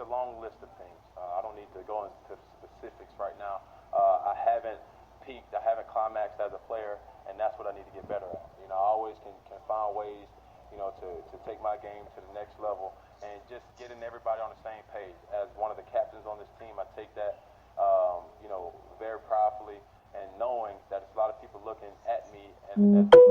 a long list of things. I don't need to go into specifics right now. I haven't peaked, I haven't climaxed as a player, and that's what I need to get better at. You know, I always can find ways, you know, to take my game to the next level and just getting everybody on the same page. As one of the captains on this team, I take that, you know, very proudly, and knowing that there's a lot of people looking at me and to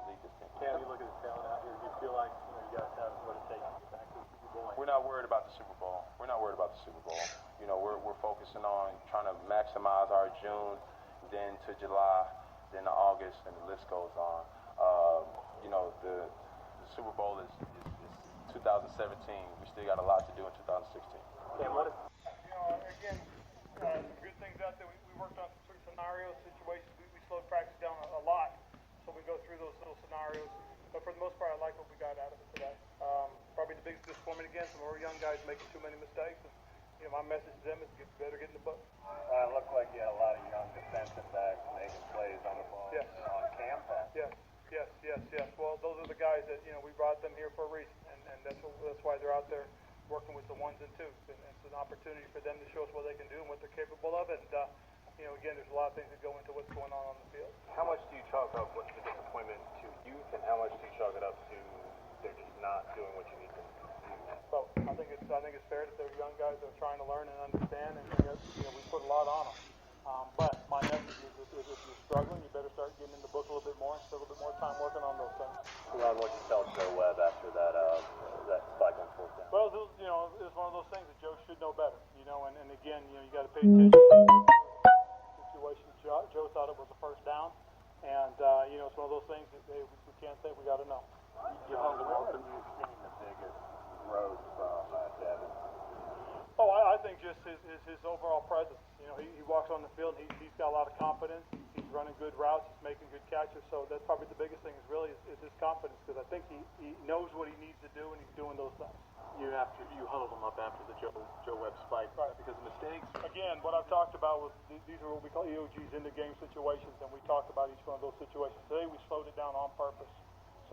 lead this team. Cam, you look at the talent out here. Do you feel like you guys have what it takes to get back to the Super Bowl? We're not worried about the Super Bowl. We're not worried about the Super Bowl. You know, we're focusing on trying to maximize our June, then to July, then to August, and the list goes on. You know, the Super Bowl is 2017. We still got a lot to do in 2016. Cam, what is? You know, again, some good things out there. We worked on some scenarios, situations. We slowed practice down a lot, so we go through those little scenarios. But for the most part, I like what we got out of it today. Probably the biggest disappointment again, some of our young guys making too many mistakes. And, you know, my message to them is get better, get in the book. It looked like you had a lot of young defensive backs making plays on the ball. Yes. On campus. Yes. Well, those are the guys that, you know, we brought them here for a reason, and that's why they're out there working with the ones and twos. And it's an opportunity for them to show us what they can do and what they're capable of. And, you know, again, there's a lot of things that go into what's going on the field. How much do you chalk up what's the disappointment to youth, and how much do you chalk it up to they're just not doing what you need them to do? So I think it's fair that they're young guys that are trying to learn and understand, and you know, we put a lot on them. But my message is if you're struggling, you better start getting in the book a little bit more and spend a little bit more time working on those things. Ron, what you tell Joe Webb after that spike on fourth down? Well, you know, it's one of those things that Joe should know better. You know, and again, you know, you got to pay attention to the situation. Joe thought it was a first down, and you know, it's one of those things that we can't say. We got to know. Where have you seen the biggest growth from Devin? Oh, I think just his overall presence. You know, he walks on the field. He's got a lot of confidence. He's running good routes. He's making good catches. So that's probably the biggest thing is his confidence, because I think he knows what he needs to do, and he's doing those things. You huddled him up after the Joe Webb spike, right? Because of mistakes. Again, what I've talked about was these are what we call EOGs, in the game situations, and we talked about each one of those situations. Today we slowed it down on purpose.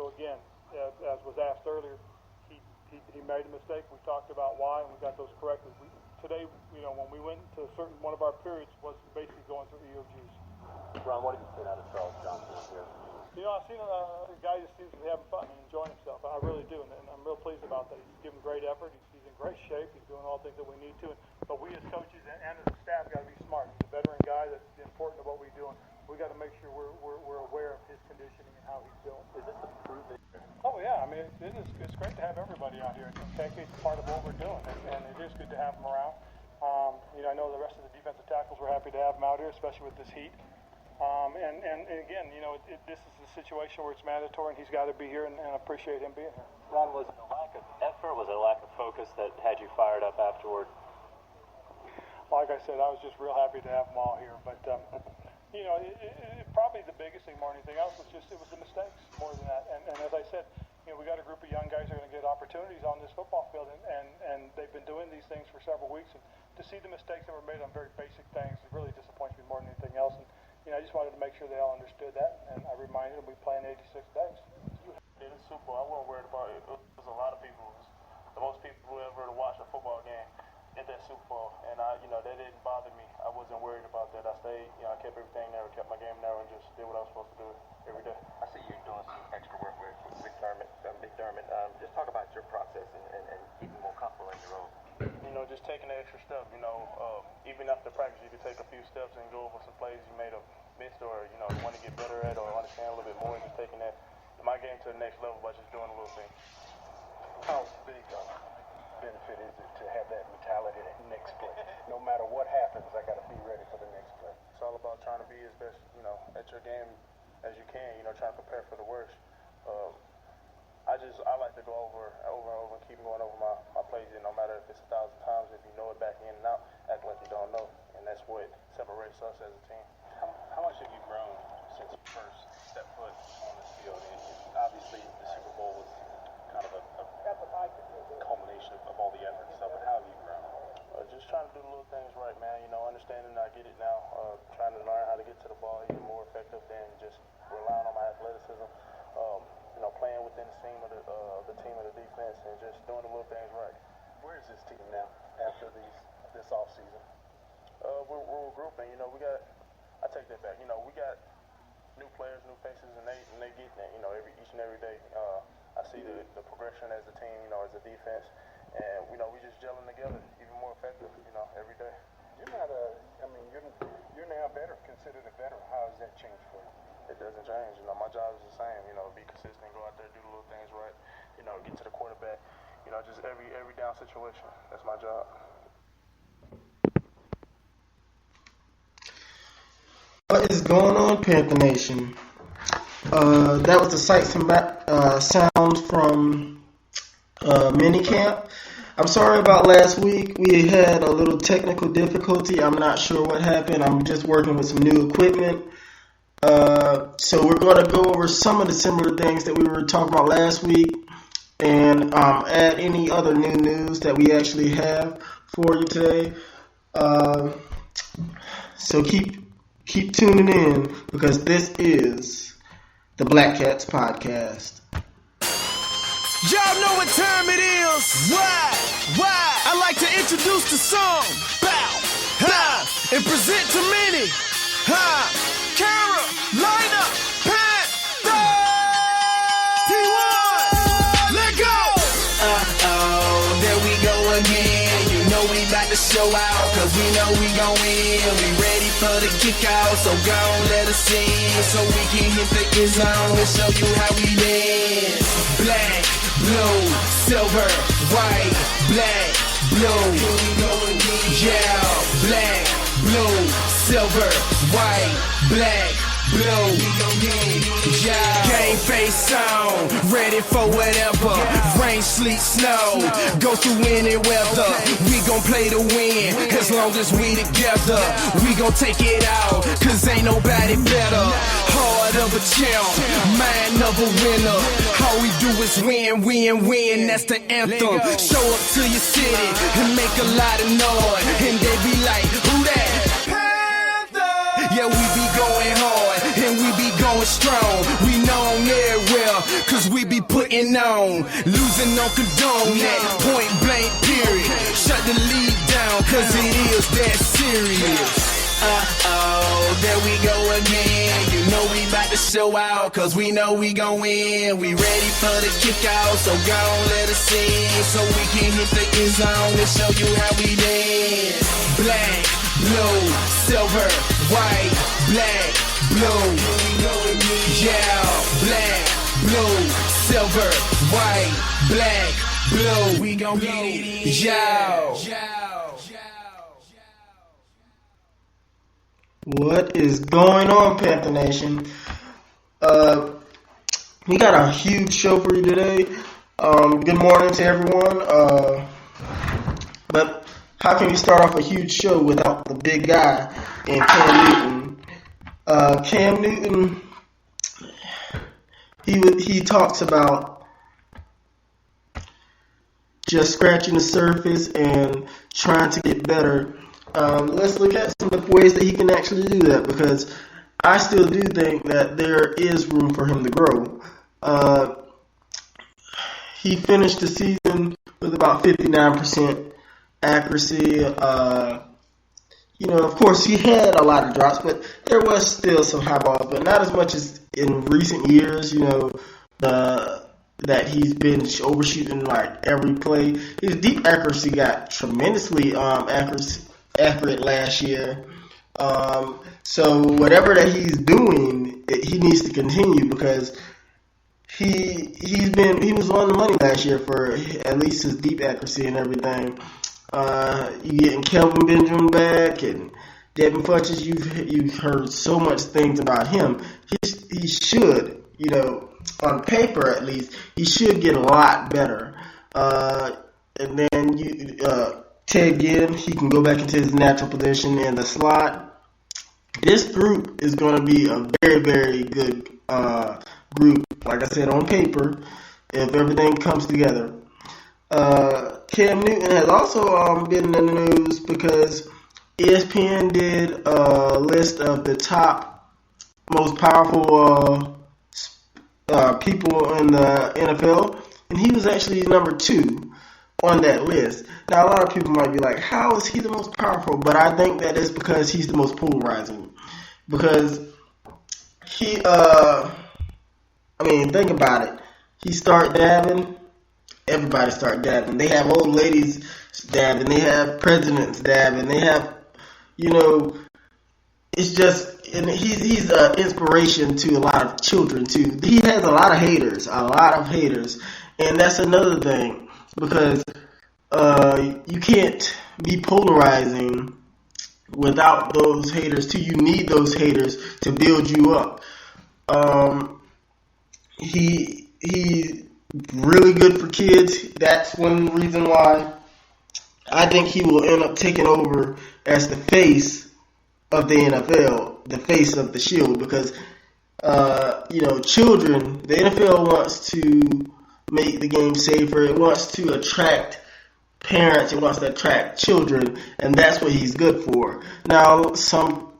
So again, as was asked earlier, he made a mistake. We talked about why, and we got those corrected. Today, you know, when we went to one of our periods was basically going through EOGs. Ron, what have you seen out of Charles Johnson here? You know, I've seen a guy that seems to be having fun and enjoying himself. I really do, and I'm real pleased about that. He's giving great effort. He's in great shape. He's doing all the things that we need to. But we as coaches and as a staff got to be smart. He's a veteran guy that's important to what we do. And we got to make sure we're aware of his conditioning and how he's doing. Is this a proven? Oh yeah, I mean it's great to have everybody out here. It's part of what we're doing, and it is good to have them around. You know, I know the rest of the defensive tackles were happy to have them out here, especially with this heat. And again, you know, this is a situation where it's mandatory, and he's got to be here, and I appreciate him being here. Ron, was it a lack of effort, was it a lack of focus that had you fired up afterward? Like I said, I was just real happy to have them all here. But, you know, probably the biggest thing more than anything else was just it was the mistakes more than that. And as I said, you know, we got a group of young guys who are going to get opportunities on this football field, and they've been doing these things for several weeks. And to see the mistakes that were made on very basic things, it really disappoints me more than anything else. And, you know, I just wanted to make sure they all understood that, and I reminded them we play in 86 days. In the Super Bowl, I wasn't worried about it. There's a lot of people, the most people who ever watch a football game at that Super Bowl, and that didn't bother me. I wasn't worried about that. I stayed, you know, I kept everything there, kept my game there, and just did what I was supposed to do every day. I see you doing some extra work with McDermott. Just talk about your process and keeping more comfortable in your role. You know, just taking the extra step. You know, even after practice, you can take a few steps and go over some plays you may have missed, or you know, you want to get better at, or understand a little bit more, and just taking my game to the next level by just doing a little thing. How big a benefit is it to have that mentality at next play? No matter what happens, I got to be ready for the next play. It's all about trying to be as best, you know, at your game as you can. You know, trying to prepare for the worst. I like to go over and keep going over my plays. No matter if it's 1,000 times, if you know it back in and out, act like you don't know, and that's what separates us as a team. How much have you grown since you first stepped foot on this field? And obviously, the Super Bowl was kind of a culmination of all the effort and stuff, but how have you grown? Just trying to do the little things right, man. You know, understanding I get it now. Trying to learn how to get to the ball even more effective than just relying on my athleticism. You know, playing within the team of the defense, and just doing the little things right. Where is this new players, new faces, and they get that, each and every day. I see the progression as a team, as a defense, and we just gelling together, even more effective, every day. You're not you're now better, considered a veteran. How has that changed for you? It doesn't change. My job is the same. Be consistent, go out there, do the little things right. Get to the quarterback. Just every down situation. That's my job. What is going on, Panther Nation? That was the sights and sounds from minicamp. I'm sorry about last week. We had a little technical difficulty. I'm not sure what happened. I'm just working with some new equipment. So we're going to go over some of the similar things that we were talking about last week and add any other new news that we actually have for you today. So keep tuning in because this is the Black Catz Podcast. Y'all know what time it is. Why? I like to introduce the song. Bow, and present to many. Carolina Panthers. T1, let go. There we go again. You know we about to show out, cause we know we gon' win. We ready for the kickoff, so go on, let us in, so we can hit the end zone and show you how we dance. Black, blue, silver, white, black, blue. Yeah, black, blue, silver, white, black, blue. Yeah. Game face on, ready for whatever. Rain, sleet, snow, go through any weather. We gon' play to win, as long as we together. We gon' take it out, cause ain't nobody better. Heart of a champ, mind of a winner. All we do is win, that's the anthem. Show up to your city and make a lot of noise, and they be like, who that? Panther! Yeah, we be going hard, and we be going strong. We known everywhere, cause we be putting on. Losing on condone that, point blank period. Shut the lead down, cause it is that serious. There we go again. You know we about to show out, cause we know we gon' win. We ready for the kickoff, so go on, let us in, so we can hit the end zone and show you how we dance. Black, blue, silver, white, black, blue. Yeah, black, blue, silver, white, black, blue. We gon' get it, yo. What is going on, Panther Nation? We got a huge show for you today. Good morning to everyone. But how can we start off a huge show without the big guy in Cam Newton? Cam Newton, he talks about just scratching the surface and trying to get better. Let's look at some of the ways that he can actually do that, because I still do think that there is room for him to grow. He finished the season with about 59% accuracy. Of course, he had a lot of drops, but there was still some high balls, but not as much as in recent years, that he's been overshooting like every play. His deep accuracy got tremendously accurate last year. So whatever that he's doing, he needs to continue, because he was on the money last year for at least his deep accuracy and everything. You getting Kelvin Benjamin back and Devin Funchess. You've heard so much things about him. He should, on paper at least, he should get a lot better. And then Ted Ginn, he can go back into his natural position in the slot. This group is going to be a very, very good group, like I said, on paper, if everything comes together. Cam Newton has also been in the news because ESPN did a list of the top most powerful people in the NFL, and he was actually number 2 on that list. Now, a lot of people might be like, how is he the most powerful? But I think that is because he's the most polarizing. Because Think about it. He start dabbing. Everybody start dabbing. They have old ladies dabbing. They have presidents dabbing. They have, it's just, and he's an inspiration to a lot of children too. He has a lot of haters, and that's another thing because you can't be polarizing without those haters too. You need those haters to build you up. He's really good for kids. That's one reason why I think he will end up taking over as the face of the NFL, the face of the Shield, because children. The NFL wants to make the game safer. It wants to attract parents. It wants to attract children, and that's what he's good for. Now, some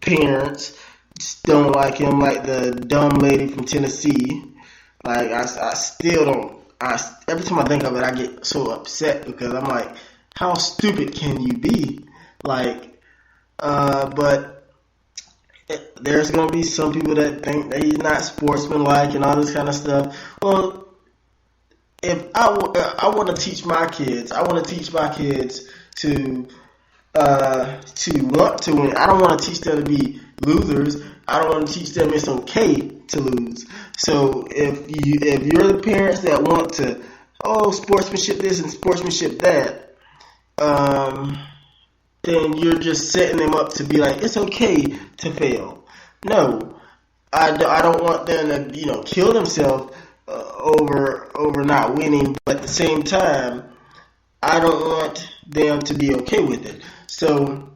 parents don't like him, like the dumb lady from Tennessee. Like, I still don't. Every time I think of it, I get so upset because I'm like, how stupid can you be? Like, but there's going to be some people that think that he's not sportsmanlike and all this kind of stuff. Well, if I want to teach my kids, to want to win. I don't want to teach them to be losers. I don't want to teach them it's okay to lose. So if you're the parents that want to, sportsmanship this and sportsmanship that, then you're just setting them up to be like, it's okay to fail. No, I don't want them to, kill themselves over not winning, but at the same time, I don't want them to be okay with it. So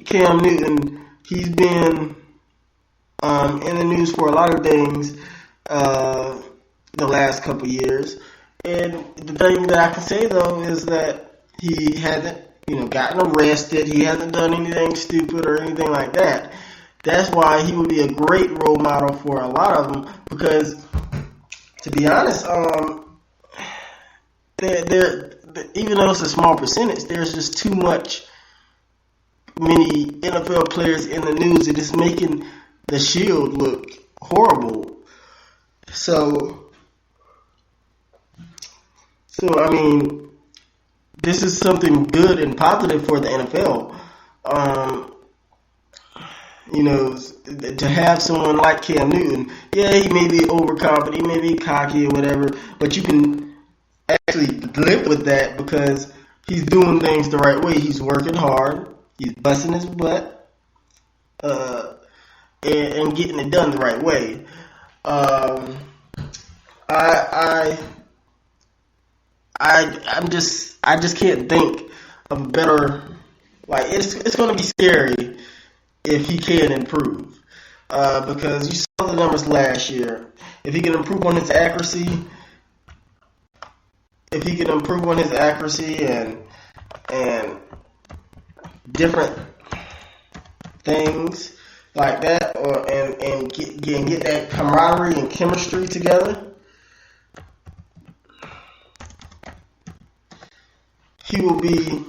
Cam Newton, he's been in the news for a lot of things the last couple years, and the thing that I can say though is that he hasn't gotten arrested. He hasn't done anything stupid or anything like that. That's why he would be a great role model for a lot of them, because to be honest, even though it's a small percentage, there's just too many NFL players in the news that is making the Shield look horrible. So this is something good and positive for the NFL. To have someone like Cam Newton, yeah, he may be overconfident, he may be cocky or whatever, but you can actually live with that because he's doing things the right way. He's working hard, he's busting his butt, and getting it done the right way. I just can't think of a better. Like, it's going to be scary if he can improve, because you saw the numbers last year. If he can improve on his accuracy, and different things like that, and get that camaraderie and chemistry together, he will be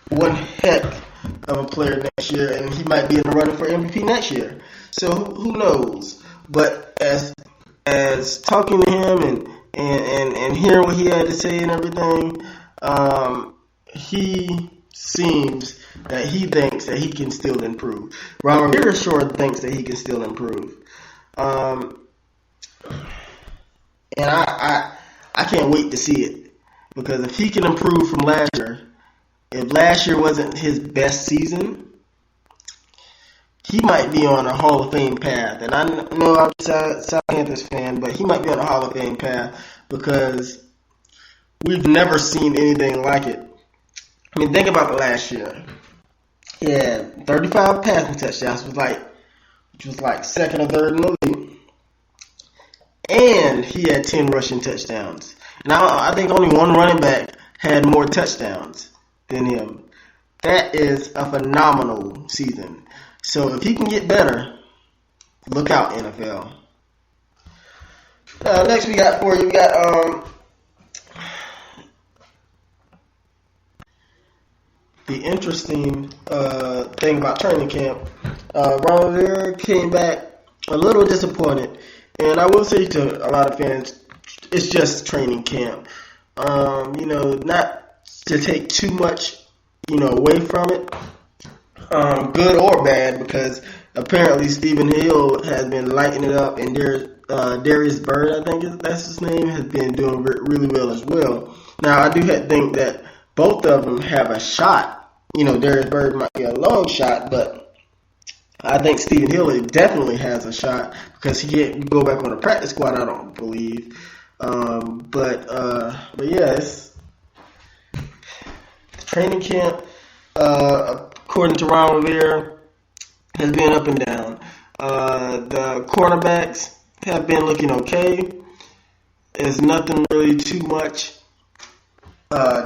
one heck of a player next year, and he might be in the running for MVP next year. So who knows? But as talking to him and hearing what he had to say and everything, he seems that he thinks that he can still improve. Ron Rivera sure thinks that he can still improve. And I can't wait to see it, because if he can improve from last year, if last year wasn't his best season, he might be on a Hall of Fame path. And I know I'm a South Panthers fan, but he might be on a Hall of Fame path because we've never seen anything like it. I mean, think about the last year. He had 35 passing touchdowns, which was like second or third in the league. And he had 10 rushing touchdowns. Now, I think only one running back had more touchdowns than him. That is a phenomenal season. So if he can get better, look out, NFL. Next we got for you, we got the interesting thing about training camp. Ron Rivera came back a little disappointed, and I will say to a lot of fans, it's just training camp. Not to take too much, away from it, good or bad, because apparently Stephen Hill has been lighting it up, and Darius Byrd, I think that's his name, has been doing really well as well. Now, I do think that both of them have a shot. Darius Byrd might be a long shot, but I think Stephen Hill definitely has a shot because he can't go back on the practice squad, I don't believe. But yeah, it's training camp, according to Ron Rivera, has been up and down. The cornerbacks have been looking okay. There's nothing really too much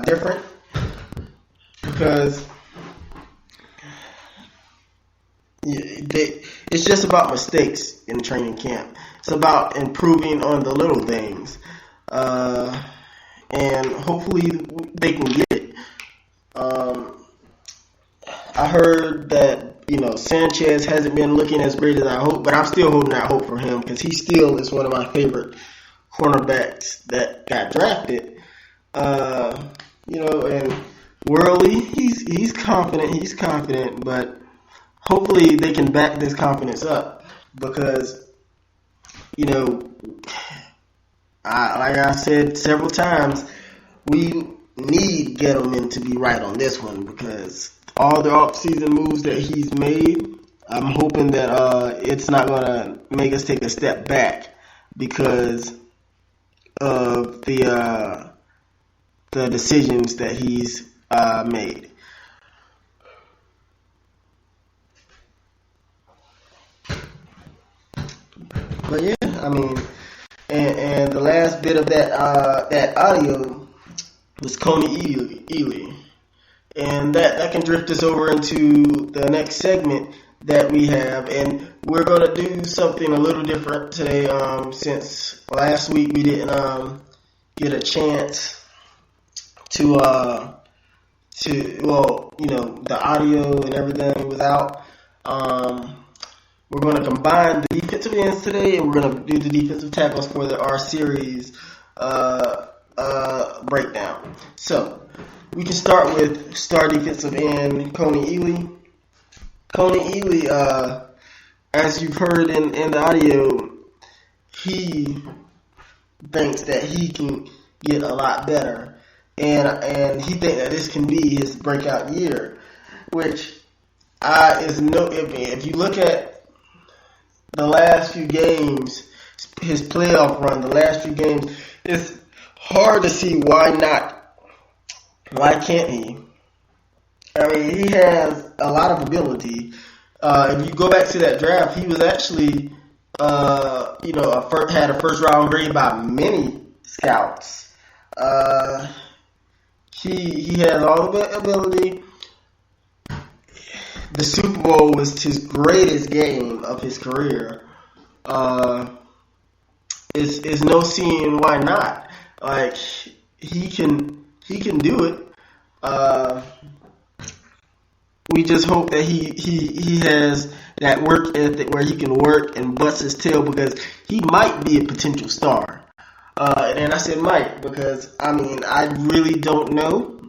different because it's just about mistakes in training camp. It's about improving on the little things. And hopefully they can get it. I heard that, Sanchez hasn't been looking as great as I hope, but I'm still holding out hope for him because he still is one of my favorite cornerbacks that got drafted. And Worley, he's confident, but hopefully they can back this confidence up because, like I said several times, we need Gettleman to be right on this one because all the offseason moves that he's made, I'm hoping that it's not going to make us take a step back because of the decisions that he's made. But yeah, and the last bit of that audio was Coney Ely. And that can drift us over into the next segment that we have. And we're going to do something a little different today since last week we didn't get a chance to the audio and everything was out. We're going to combine the defensive ends today, and we're going to do the defensive tackles for our series breakdown. So we can start with star defensive end Coney Ely. Coney Ely, as you've heard in the audio, he thinks that he can get a lot better, and he thinks that this can be his breakout year, which if you look at the last few games, his playoff run, the last few games, it's hard to see why not. Why can't he? He has a lot of ability. If you go back to that draft, he was actually, had a first round grade by many scouts. He has all the ability. The Super Bowl was his greatest game of his career. Is no seeing why not. Like he can do it. We just hope that he has that work ethic where he can work and bust his tail because he might be a potential star. And I said might because I really don't know,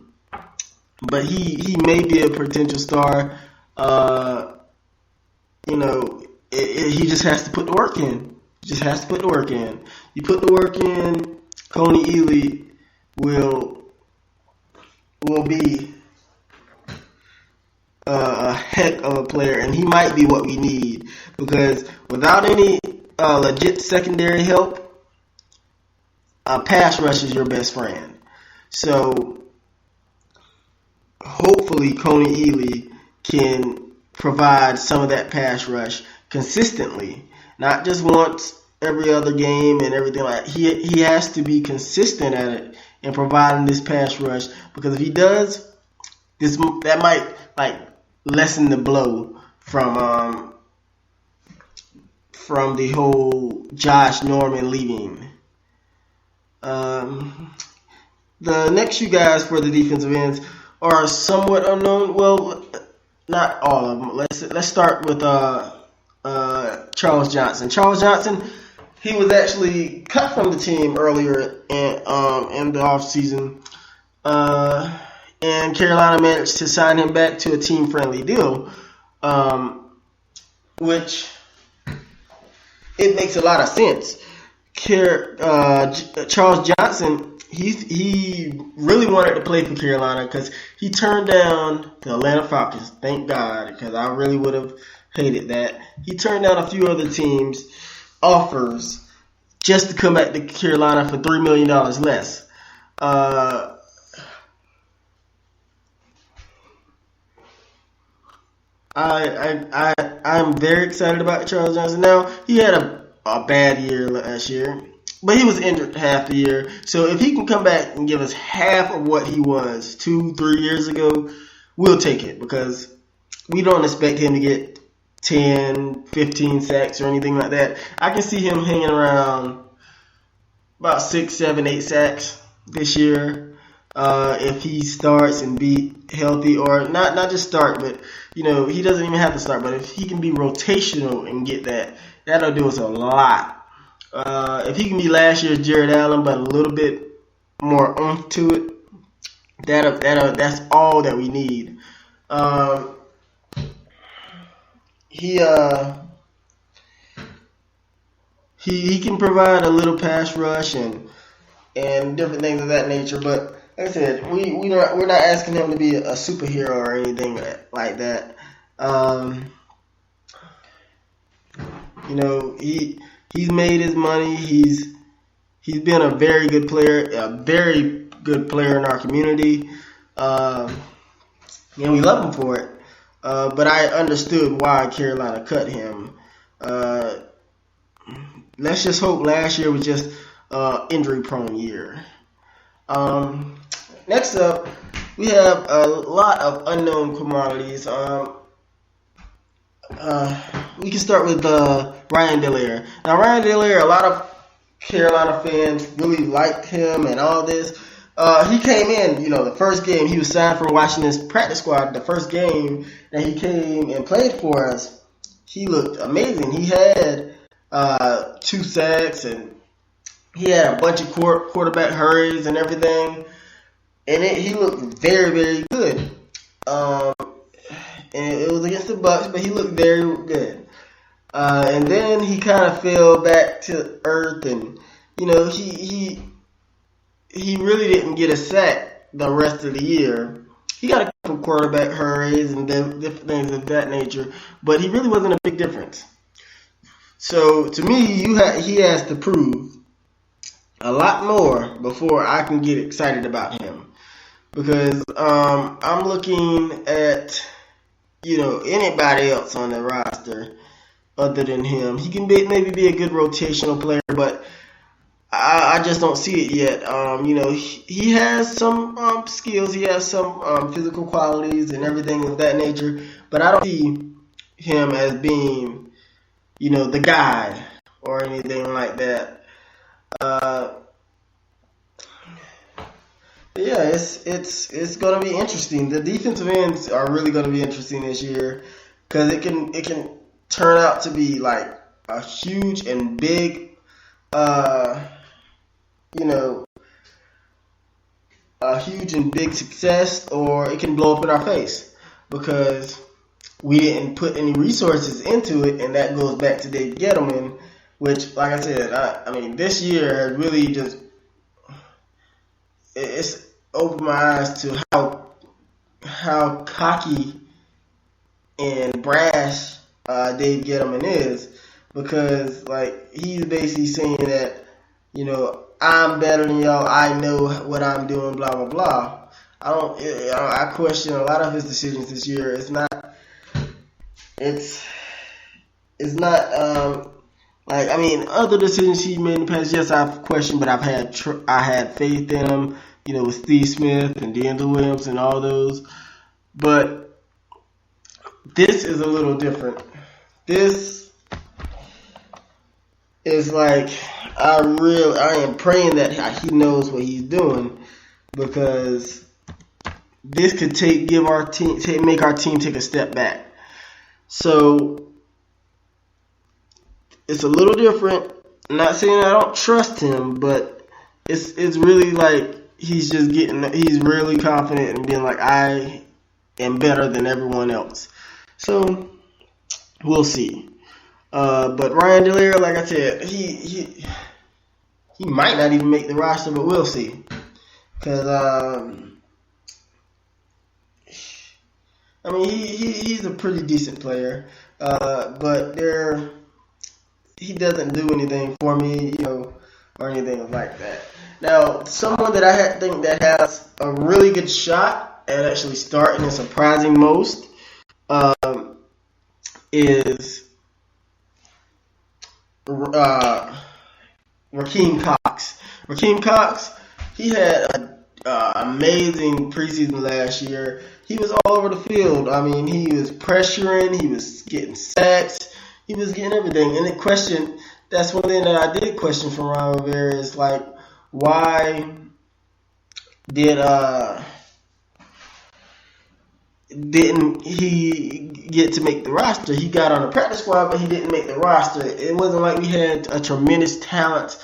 but he may be a potential star. He just has to put the work in. You put the work in, Coney Ely will be a heck of a player, and he might be what we need because without any legit secondary help, pass rush is your best friend. So hopefully Coney Ely can provide some of that pass rush consistently, not just once every other game and everything like that. He has to be consistent at it and providing this pass rush because if he does, that might lessen the blow from the whole Josh Norman leaving The next few guys for the defensive ends are somewhat unknown. Well, not all of them. Let's start with Charles Johnson. Charles Johnson, he was actually cut from the team earlier in the offseason. And Carolina managed to sign him back to a team-friendly deal, which it makes a lot of sense. Charles Johnson, he really wanted to play for Carolina because he turned down the Atlanta Falcons. Thank God, because I really would have hated that. He turned down a few other teams' offers just to come back to Carolina for $3 million less. I'm very excited about Charles Johnson. Now, he had a bad year last year, but he was injured half the year. So if he can come back and give us half of what he was 2-3 years ago, we'll take it, because we don't expect him to get 10, 15 sacks or anything like that. I can see him hanging around about 6, 7, 8 sacks this year if he starts and be healthy, or not just start, but he doesn't even have to start. But if he can be rotational and get that, that'll do us a lot. If he can be last year's Jared Allen, but a little bit more oomph to it, that's all that we need. He can provide a little pass rush and different things of that nature, but like I said, we're not asking him to be a superhero or anything like that. He's made his money. He's been a very good player in our community, and we love him for it. But I understood why Carolina cut him. Let's just hope last year was just injury-prone year. Next up, we have a lot of unknown commodities. We can start with Ryan Delaire. Now, Ryan Delaire, a lot of Carolina fans really liked him and all this. He came in, the first game, he was signed for Washington's practice squad. The first game that he came and played for us, he looked amazing. He had 2 sacks, and he had a bunch of quarterback hurries and everything. And he looked very, very good. And it was against the Bucs, but he looked very good. And then he kind of fell back to earth, and he really didn't get a sack the rest of the year. He got a couple quarterback hurries and different things of that nature, but he really wasn't a big difference. So to me, he has to prove a lot more before I can get excited about him, because I'm looking at anybody else on the roster other than him. He can maybe be a good rotational player, but I just don't see it yet. He has some skills. He has some physical qualities and everything of that nature, but I don't see him as being, the guy or anything like that. Yeah, it's going to be interesting. The defensive ends are really going to be interesting this year, because it can turn out to be like a huge and big, a huge and big success, or it can blow up in our face because we didn't put any resources into it, and that goes back to Dave Gettleman, which, like I said, I mean, this year has really just it's opened my eyes to how cocky and brash Dave Gettleman is, because he's basically saying that I'm better than y'all, I know what I'm doing, blah blah blah. I question a lot of his decisions this year. It's not other decisions he made in the past, yes, I've questioned, but I had faith in him, with Steve Smith and DeAndre Williams and all those. But this is a little different. This it's like I am praying that he knows what he's doing, because this could make our team take a step back. So it's a little different. I'm not saying I don't trust him, but it's really like he's really confident and being like, I am better than everyone else. So we'll see. But Ryan Delaire, like I said, he might not even make the roster, but we'll see. Because he's a pretty decent player, but he doesn't do anything for me, or anything like that. Now, someone that I think that has a really good shot at actually starting and surprising most is Rakeem Cox. Rakeem Cox, he had an amazing preseason last year. He was all over the field. I mean, he was pressuring, he was getting sacks, he was getting everything. And that's one thing that I did question from Ron Rivera is like, why didn't he get to make the roster? He got on the practice squad, but he didn't make the roster. It wasn't like we had a tremendous talent,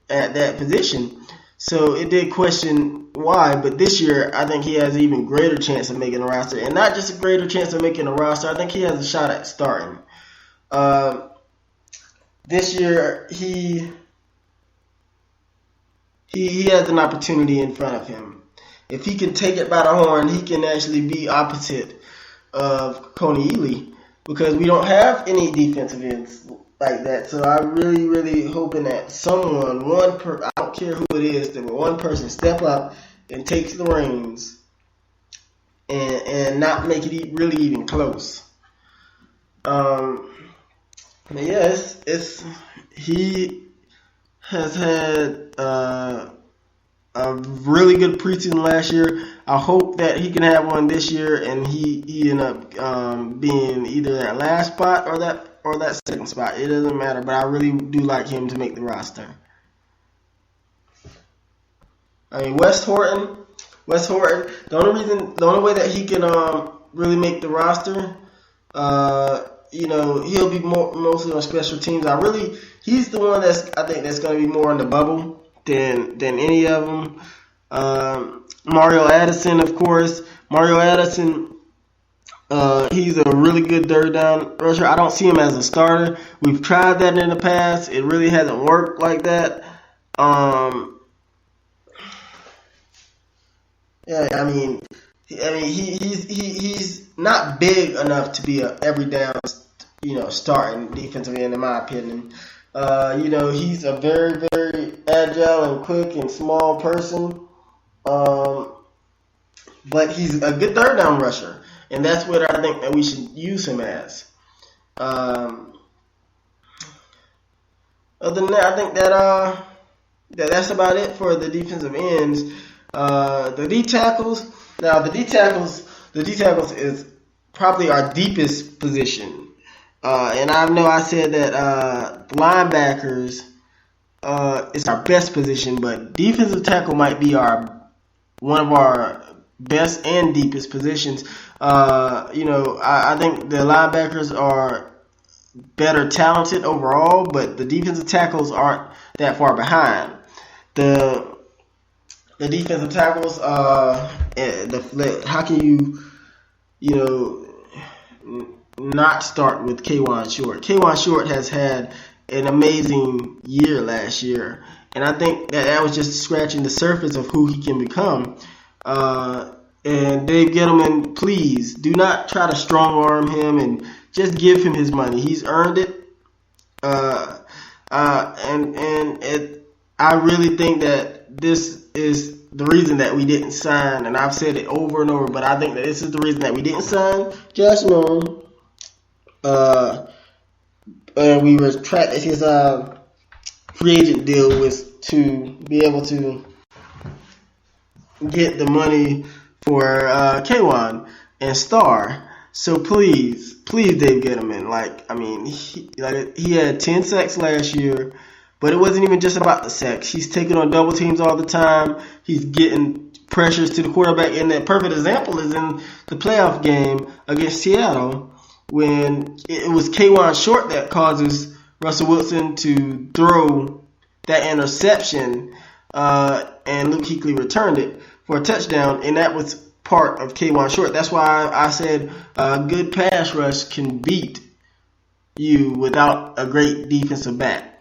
at that position. So it did question why, but this year I think he has an even greater chance of making a roster. And not just a greater chance of making a roster, I think he has a shot at starting. This year he has an opportunity in front of him. If he can take it by the horn, he can actually be opposite of Coney Ely, because we don't have any defensive ends like that. So I'm really, really hoping that someone, I don't care who it is, that one person step up and takes the reins and not make it really even close. But yes, he has had a really good preseason last year. I hope that he can have one this year, and he end up being either that last spot or that second spot. It doesn't matter, but I really do like him to make the roster. I mean, Wes Horton. The only way that he can really make the roster, he'll be mostly on special teams. He's the one I think that's going to be more on the bubble than any of them. Mario Addison, of course. Mario Addison, he's a really good third down rusher. I don't see him as a starter. We've tried that in the past. It really hasn't worked like that. He's not big enough to be a every down, starting defensive end, in my opinion. He's a very, very agile and quick and small person. But he's a good third down rusher, and that's what I think that we should use him as. Other than that, I think that's about it for the defensive ends. The D tackles. Now, the D tackles is probably our deepest position. And I know I said that the linebackers is our best position, but defensive tackle might be one of our best and deepest positions. I think the linebackers are better talented overall, but the defensive tackles aren't that far behind. The defensive tackles, how can you not start with K'Wan Short? K'Wan Short has had an amazing year last year, and I think that was just scratching the surface of who he can become. And Dave Gettleman, please do not try to strong arm him and just give him his money. He's earned it. I really think that this is the reason that we didn't sign, and I've said it over and over, but I think that this is the reason that we didn't sign Josh Norman. And we retracted his free agent deal was to be able to get the money for K'Wan and Star. So please, Dave Gettleman. He had 10 sacks last year, but it wasn't even just about the sacks. He's taking on double teams all the time. He's getting pressures to the quarterback, and that perfect example is in the playoff game against Seattle when it was K'Wan Short that causes Russell Wilson to throw that interception, and Luke Kuechly returned it for a touchdown, and that was part of K'Wan Short. That's why I said a good pass rush can beat you without a great defensive back.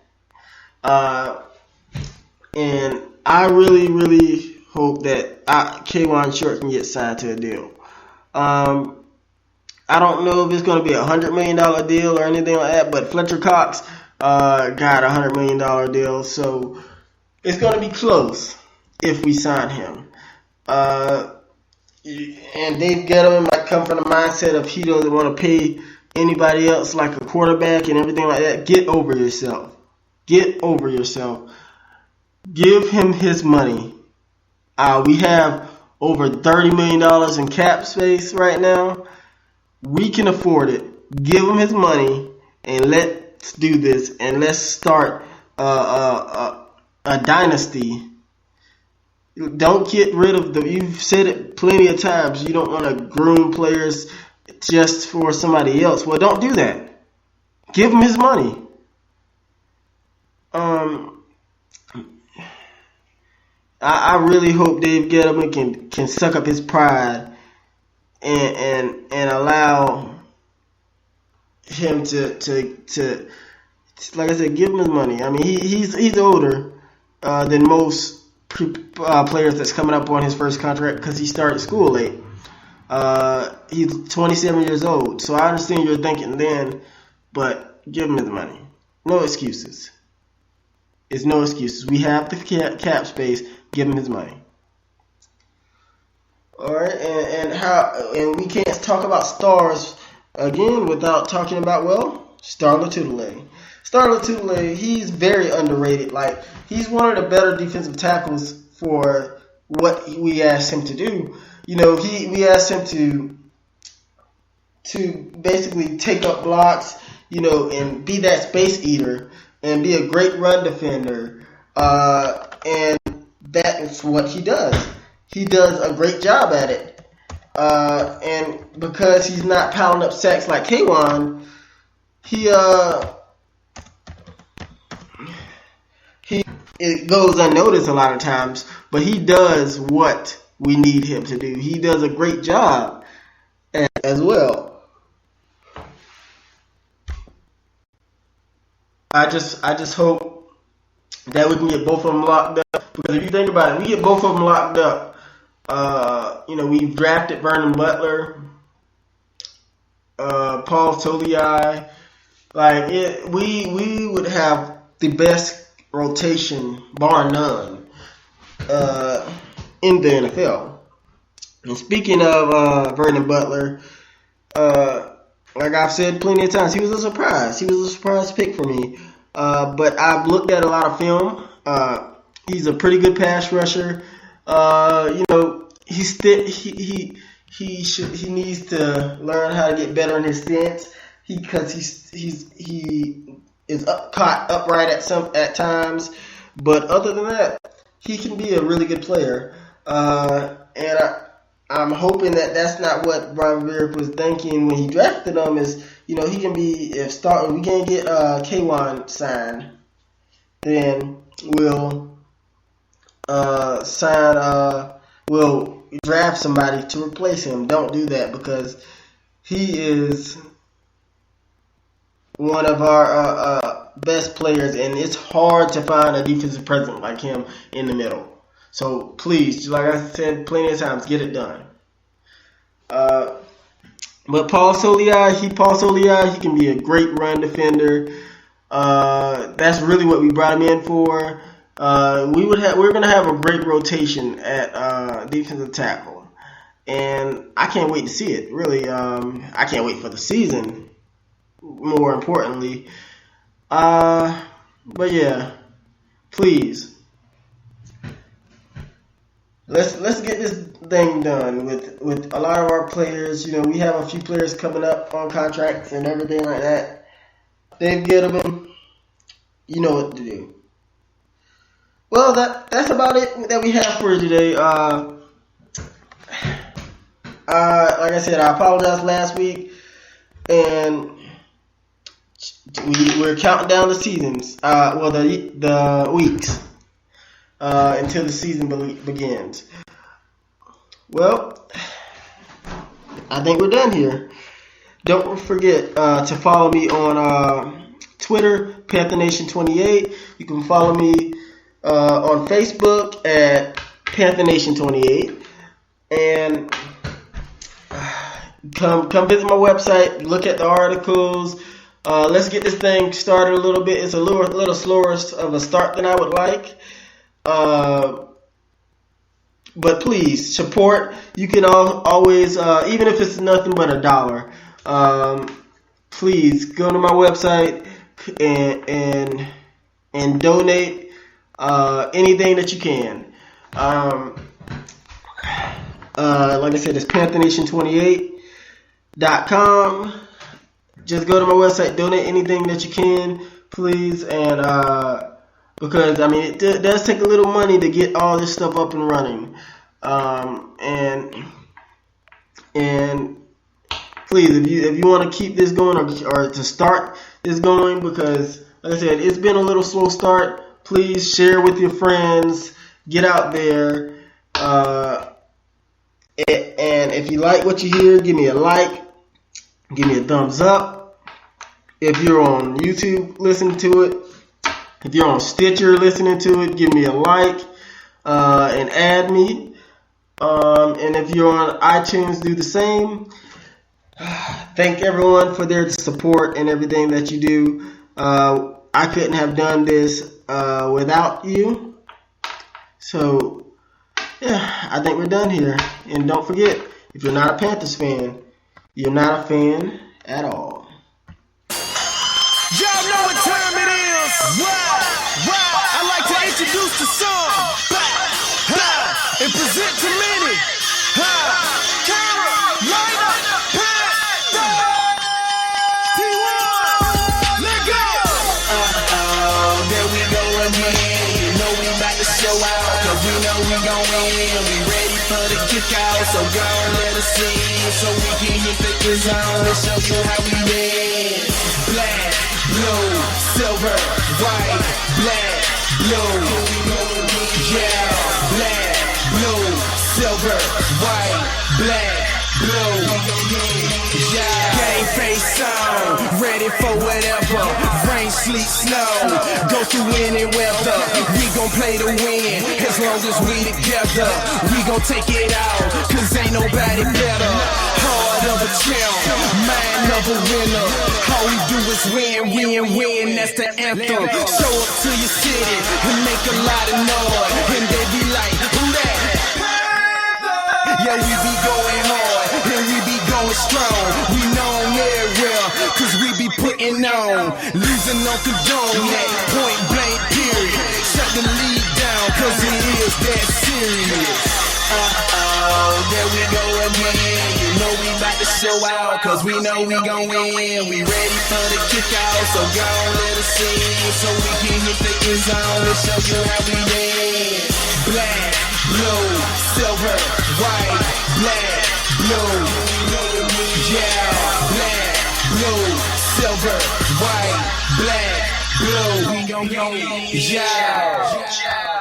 And I really, really hope that K'Wan Short can get signed to a deal. I don't know if it's going to be a $100 million deal or anything like that, but Fletcher Cox got a $100 million deal, so it's going to be close if we sign him. And Dave Gettleman might come from the mindset of he doesn't want to pay anybody else like a quarterback and everything like that. Get over yourself. Get over yourself. Give him his money. We have over $30 million in cap space right now. We can afford it. Give him his money and let's do this and let's start a dynasty. Don't get rid of you've said it plenty of times, you don't want to groom players just for somebody else. Well, don't do that. Give him his money. I really hope Dave Gettleman can suck up his pride and allow him to like I said, give him his money. I mean, he's older than most players that's coming up on his first contract because he started school late. He's 27 years old, so I understand you're thinking then, but give him his money. No excuses. It's no excuses. We have the cap space. Give him his money. All right, and we can't talk about stars again without talking about Star Lotulelei. Star Lotulelei, he's very underrated. Like, he's one of the better defensive tackles for what we asked him to do. You know, we asked him to basically take up blocks, you know, and be that space eater and be a great run defender. And that's what he does. He does a great job at it. And because he's not piling up sacks like K'Wan, it goes unnoticed a lot of times, but he does what we need him to do. He does a great job as well. I just hope that we can get both of them locked up, because if you think about it, we get both of them locked up. You know, we've drafted Vernon Butler, Paul Toliai. Like, we would have the best rotation, bar none, in the NFL. And speaking of Vernon Butler, like I've said plenty of times, he was a surprise. He was a surprise pick for me. But I've looked at a lot of film. He's a pretty good pass rusher. You know, he needs to learn how to get better in his stance. Because he is caught upright at times, but other than that, he can be a really good player. And I'm hoping that that's not what Brian Verrick was thinking when he drafted him. Is, you know, he can be, if we can't get K'Wan signed, then we'll we'll draft somebody to replace him. Don't do that, because he is one of our best players, and it's hard to find a defensive presence like him in the middle. So please, like I said plenty of times, get it done. But Paul Toliai, he can be a great run defender. That's really what we brought him in for. We're gonna have a great rotation at defensive tackle, and I can't wait to see it. Really, I can't wait for the season. More importantly, but yeah, please let's get this thing done with a lot of our players. You know, we have a few players coming up on contracts and everything like that. Dave Gettleman, you know what to do. Well, that's about it that we have for today. Like I said, I apologize last week, and we're counting down the seasons. The weeks until the season begins. Well, I think we're done here. Don't forget to follow me on Twitter, PantherNation28. You can follow me on Facebook at PantherNation28, and come visit my website. Look at the articles. Let's get this thing started a little bit. It's a little slower of a start than I would like. But please support. You can always, even if it's nothing but $1, please go to my website and donate anything that you can. Like I said, it's PantherNation28.com. Just go to my website, donate anything that you can, please, and because I mean it does take a little money to get all this stuff up and running, and please, if you want to keep this going or to start this going, because like I said, it's been a little slow start. Please share with your friends, get out there, and if you like what you hear, give me a like, give me a thumbs up. If you're on YouTube listening to it, if you're on Stitcher listening to it, give me a like and add me. And if you're on iTunes, do the same. Thank everyone for their support and everything that you do. I couldn't have done this without you. So, yeah, I think we're done here. And don't forget, if you're not a Panthers fan, you're not a fan at all. Y'all know what time it is. Wow. I like to introduce the song and present to many. Carolina Panthers. T1, let go. There we go again. You know we about to show out, cause we know we gon' win. We ready for the kick out, so go and let us in, so we can hit the end zone and show you how we win. Black, blue, silver, white, black, blue, yeah, black, blue, silver, white, black, blue, yeah. Game face on, ready for whatever, rain, sleet, snow, go through any weather, we gon' play to win, as long as we together, we gon' take it out, cause ain't nobody better, heart of a champ, mind of a winner, all we do is win, that's the anthem, show up to your city, and make a lot of noise, and they be like, who that? Yeah, we be going hard, and we be going strong, we known everywhere, cause we be putting on, losing on condone, that point blank period, shut the league down, cause it is that serious. There we go again, you know we about to show out, cause we know we gon' win, we ready for the kick out, so go on, let us in, so we can hit the end zone and show you how we win. Black, blue, silver, white, black, blue, yeah, black, blue, silver, white, black, blue, we gon' go, yeah.